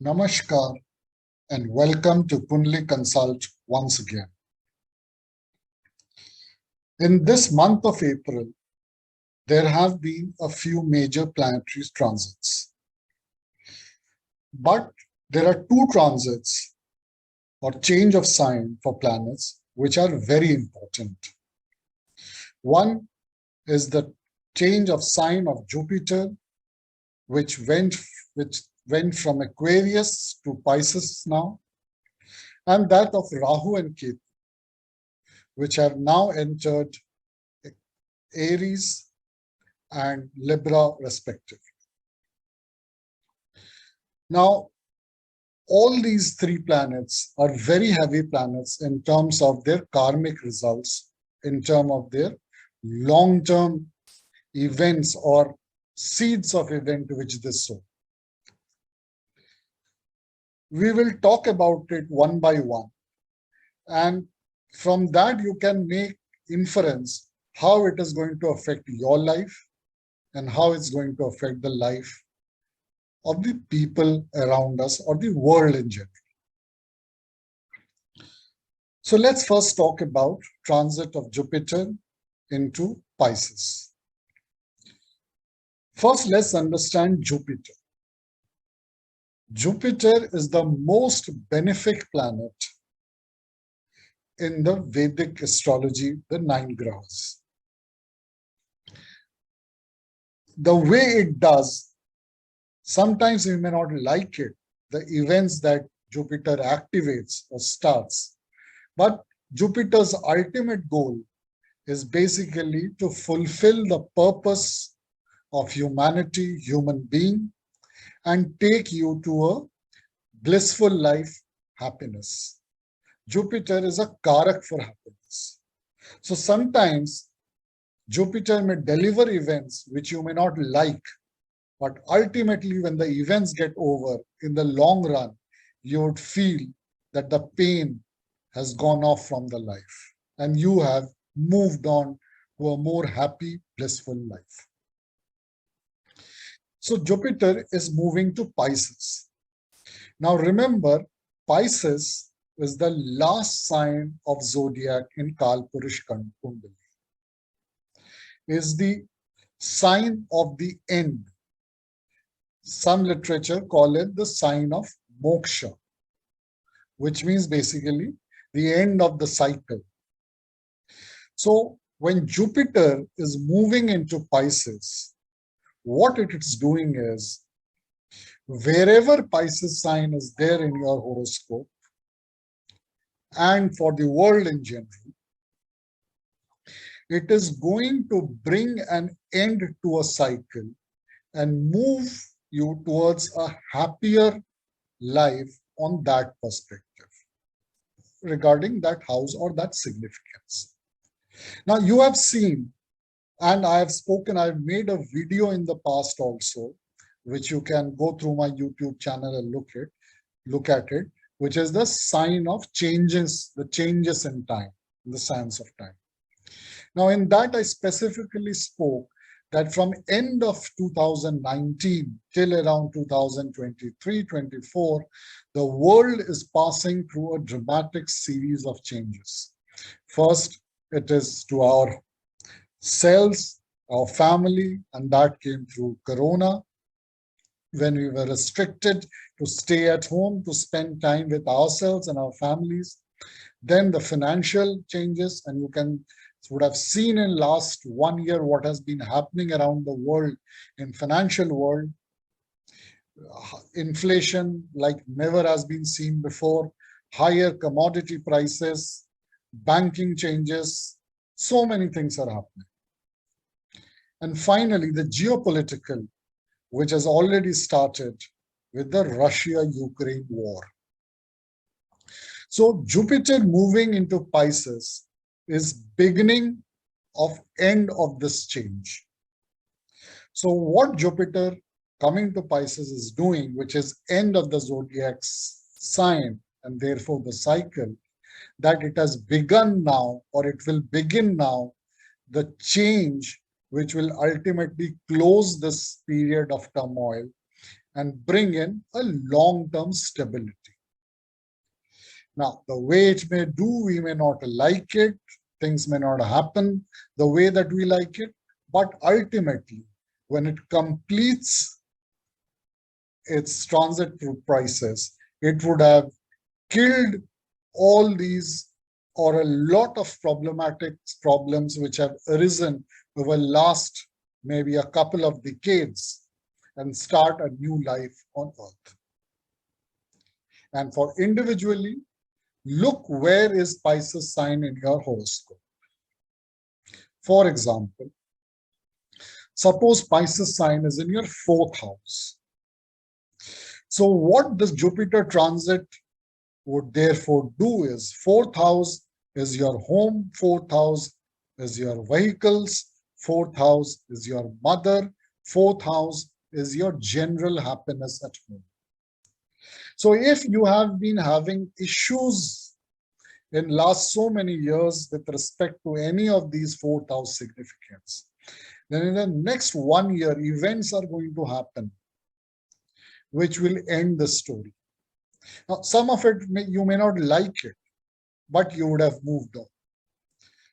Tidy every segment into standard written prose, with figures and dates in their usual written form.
Namaskar and welcome to Kundli Consult once again. In this month of April, there have been a few major planetary transits. But there are two transits or change of sign for planets which are very important. One is the change of sign of Jupiter, which went from Aquarius to Pisces now, and that of Rahu and Ketu, which have now entered Aries and Libra respectively. Now, all these three planets are very heavy planets in terms of their karmic results, in terms of their long-term events or seeds of event which they sow. We will talk about it one by one, and from that you can make inference how it is going to affect your life and how it's going to affect the life of the people around us or the world in general. So let's first talk about transit of Jupiter into Pisces. First, let's understand Jupiter. Jupiter is the most benefic planet in the Vedic astrology, the 9 grahas. The way it does, sometimes we may not like it, the events that Jupiter activates or starts, but Jupiter's ultimate goal is basically to fulfill the purpose of humanity, human being, and take you to a blissful life, happiness. Jupiter is a karak for happiness. So sometimes Jupiter may deliver events which you may not like, but ultimately when the events get over, in the long run, you would feel that the pain has gone off from the life and you have moved on to a more happy, blissful life. So Jupiter is moving to Pisces. Now remember, Pisces is the last sign of zodiac in Kalpurush Kundali. Is the sign of the end. Some literature call it the sign of moksha, which means basically the end of the cycle. So when Jupiter is moving into Pisces, what it is doing is, wherever Pisces sign is there in your horoscope, and for the world in general, it is going to bring an end to a cycle and move you towards a happier life on that perspective, regarding that house or that significance. Now you have seen, and I have spoken, I've made a video in the past also, which you can go through my YouTube channel and look at it, which is the sign of changes, the changes in time, the signs of time. Now in that I specifically spoke that from end of 2019 till around 2023-24, the world is passing through a dramatic series of changes. First, it is to our cells, our family, and that came through Corona, when we were restricted to stay at home to spend time with ourselves and our families. Then the financial changes, and you would have seen in last 1 year what has been happening around the world in financial world. Inflation like never has been seen before, higher commodity prices, banking changes, so many things are happening. And finally, the geopolitical, which has already started with the Russia-Ukraine war. So Jupiter moving into Pisces is beginning of end of this change. So what Jupiter coming to Pisces is doing, which is end of the zodiac sign and therefore the cycle, that it has begun now, or it will begin now, the change which will ultimately close this period of turmoil and bring in a long-term stability. Now, the way it may do, we may not like it, things may not happen the way that we like it, but ultimately, when it completes its transit through prices, it would have killed all these or a lot of problematic problems which have arisen over last maybe a couple of decades and start a new life on earth. And for individually, look where is Pisces sign in your horoscope. For example, suppose Pisces sign is in your 4th house. So what this Jupiter transit would therefore do is 4th house is your home, 4th house is your vehicles, 4th house is your mother, 4th house is your general happiness at home. So if you have been having issues in last so many years with respect to any of these 4th house significance, then in the next 1 year, events are going to happen which will end the story. Now, some of it you may not like it, but you would have moved on.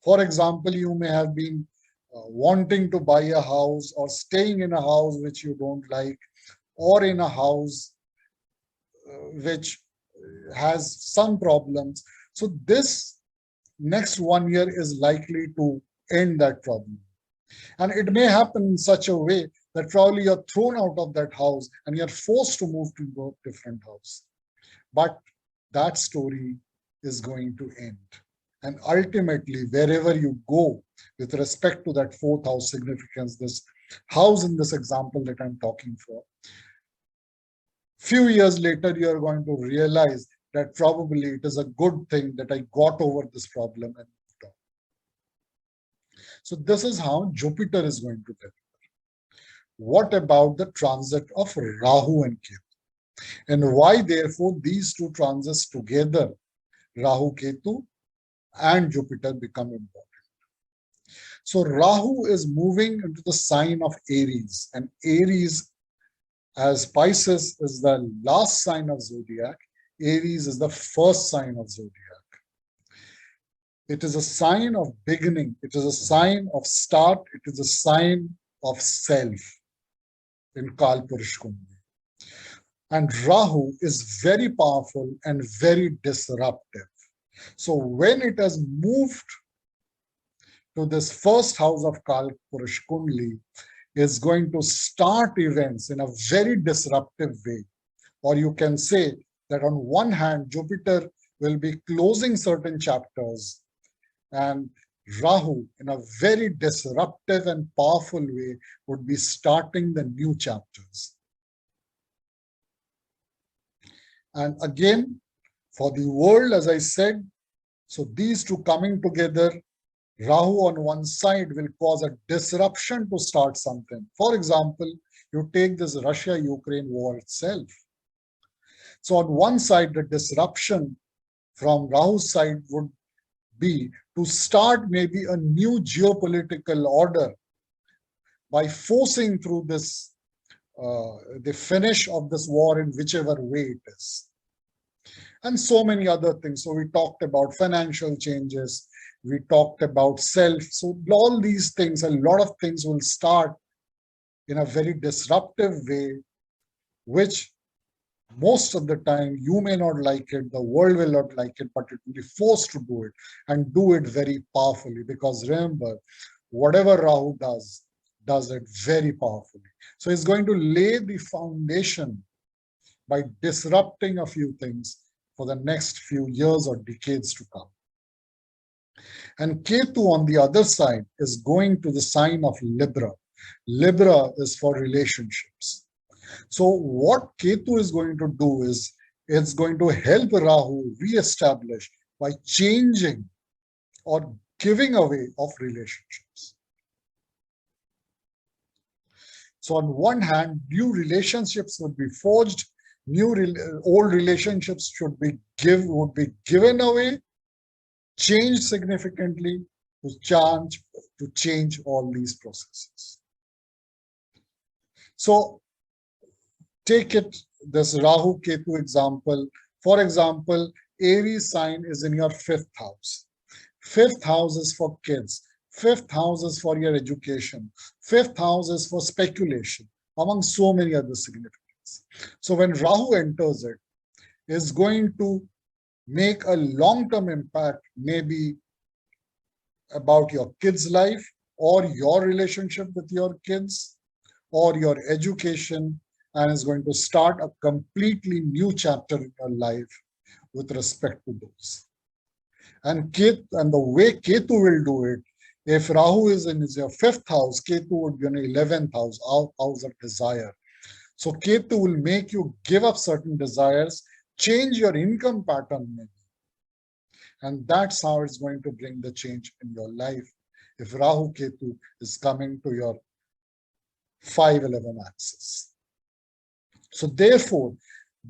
For example, you may have been wanting to buy a house or staying in a house which you don't like, or in a house which has some problems. So this next 1 year is likely to end that problem. And it may happen in such a way that probably you're thrown out of that house and you're forced to move to a different house. But that story is going to end. And ultimately, wherever you go with respect to that 4th house significance, this house in this example that I'm talking for, few years later, you're going to realize that probably it is a good thing that I got over this problem and moved on. So this is how Jupiter is going to deliver. What about the transit of Rahu and Ketu? And why, therefore, these two transits together, Rahu, Ketu, and Jupiter, become important? So Rahu is moving into the sign of Aries, and Aries, as Pisces is the last sign of zodiac, Aries is the first sign of zodiac. It is a sign of beginning. It is a sign of start. It is a sign of self in Kalpurush Kundi. And Rahu is very powerful and very disruptive. So when it has moved to this first house of Kalpurush Kundli, is going to start events in a very disruptive way. Or you can say that on one hand, Jupiter will be closing certain chapters, and Rahu, in a very disruptive and powerful way, would be starting the new chapters. And again, for the world, as I said, so these two coming together, Rahu on one side will cause a disruption to start something. For example, you take this Russia-Ukraine war itself. So on one side, the disruption from Rahu's side would be to start maybe a new geopolitical order by forcing through this, the finish of this war in whichever way it is. And so many other things. So we talked about financial changes, we talked about self. So all these things, a lot of things will start in a very disruptive way, which most of the time you may not like it, the world will not like it, but it will be forced to do it and do it very powerfully. Because remember, whatever Rahu does it very powerfully. So it's going to lay the foundation by disrupting a few things for the next few years or decades to come. And Ketu on the other side is going to the sign of Libra. Libra is for relationships. So what Ketu is going to do is it's going to help Rahu re-establish by changing or giving away of relationships. So on one hand, new relationships would be forged, old relationships would be given away, changed significantly to change all these processes. So Take it, this Rahu Ketu example. For example, Aries sign is in your fifth house. Fifth house is for kids. Fifth house is for your education. Fifth house is for speculation, among so many other significance. So when Rahu enters it, is going to make a long-term impact, maybe about your kids' life or your relationship with your kids or your education, and is going to start a completely new chapter in your life with respect to those. And the way Ketu will do it, if Rahu is in your fifth house, Ketu would be in 11th house, house of desire. So Ketu will make you give up certain desires, change your income pattern maybe. And that's how it's going to bring the change in your life. If Rahu Ketu is coming to your 5-11 axis. So therefore,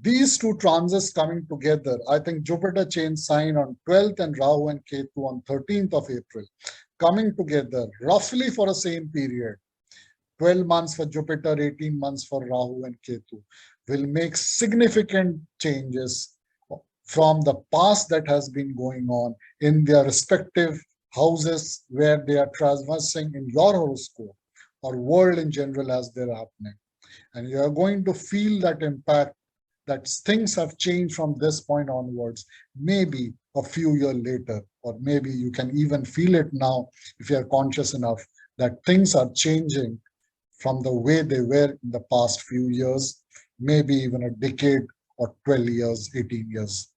these two transits coming together, I think Jupiter changed sign on 12th and Rahu and Ketu on 13th of April, coming together roughly for the same period, 12 months for Jupiter, 18 months for Rahu and Ketu, will make significant changes from the past that has been going on in their respective houses where they are traversing in your horoscope or world in general as they're happening. And you are going to feel that impact, that things have changed from this point onwards, maybe a few years later, or maybe you can even feel it now if you are conscious enough that things are changing from the way they were in the past few years, maybe even a decade or 12 years, 18 years.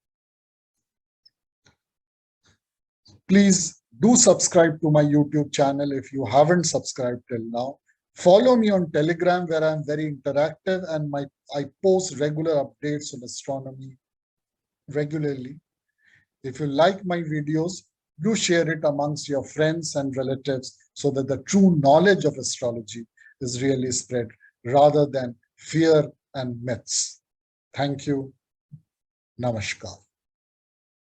Please do subscribe to my YouTube channel if you haven't subscribed till now. Follow me on Telegram where I'm very interactive and I post regular updates on astronomy regularly. If you like my videos, do share it amongst your friends and relatives so that the true knowledge of astrology is really spread rather than fear and myths. Thank you. Namaskar.